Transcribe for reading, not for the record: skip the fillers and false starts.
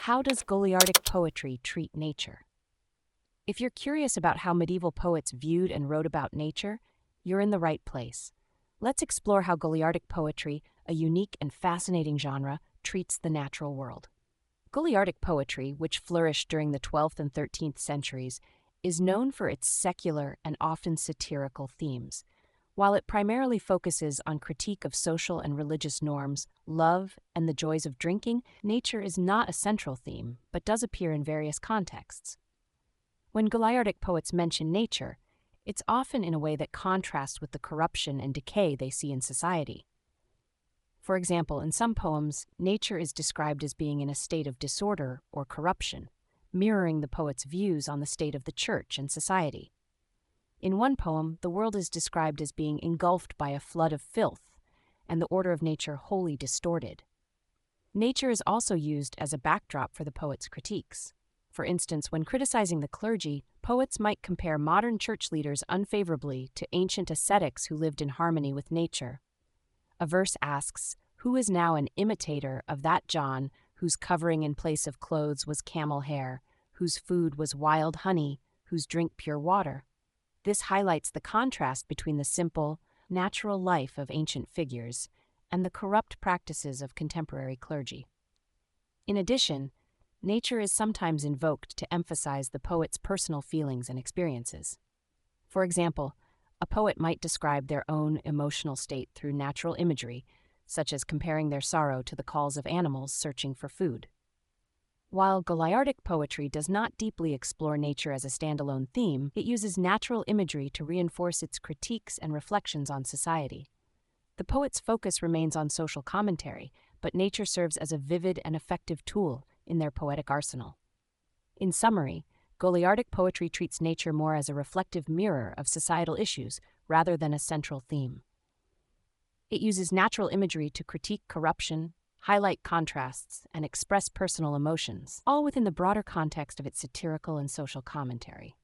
How does Goliardic poetry treat nature? If you're curious about how medieval poets viewed and wrote about nature, you're in the right place. Let's explore how Goliardic poetry, a unique and fascinating genre, treats the natural world. Goliardic poetry, which flourished during the 12th and 13th centuries, is known for its secular and often satirical themes. While it primarily focuses on critique of social and religious norms, love, and the joys of drinking, nature is not a central theme, but does appear in various contexts. When Goliardic poets mention nature, it's often in a way that contrasts with the corruption and decay they see in society. For example, in some poems, nature is described as being in a state of disorder or corruption, mirroring the poet's views on the state of the church and society. In one poem, the world is described as being engulfed by a flood of filth, and the order of nature wholly distorted. Nature is also used as a backdrop for the poet's critiques. For instance, when criticizing the clergy, poets might compare modern church leaders unfavorably to ancient ascetics who lived in harmony with nature. A verse asks, "Who is now an imitator of that John whose covering in place of clothes was camel hair, whose food was wild honey, whose drink pure water?" This highlights the contrast between the simple, natural life of ancient figures and the corrupt practices of contemporary clergy. In addition, nature is sometimes invoked to emphasize the poet's personal feelings and experiences. For example, a poet might describe their own emotional state through natural imagery, such as comparing their sorrow to the calls of animals searching for food. While Goliardic poetry does not deeply explore nature as a standalone theme, it uses natural imagery to reinforce its critiques and reflections on society. The poet's focus remains on social commentary, but nature serves as a vivid and effective tool in their poetic arsenal. In summary, Goliardic poetry treats nature more as a reflective mirror of societal issues rather than a central theme. It uses natural imagery to critique corruption, highlight contrasts, and express personal emotions, all within the broader context of its satirical and social commentary.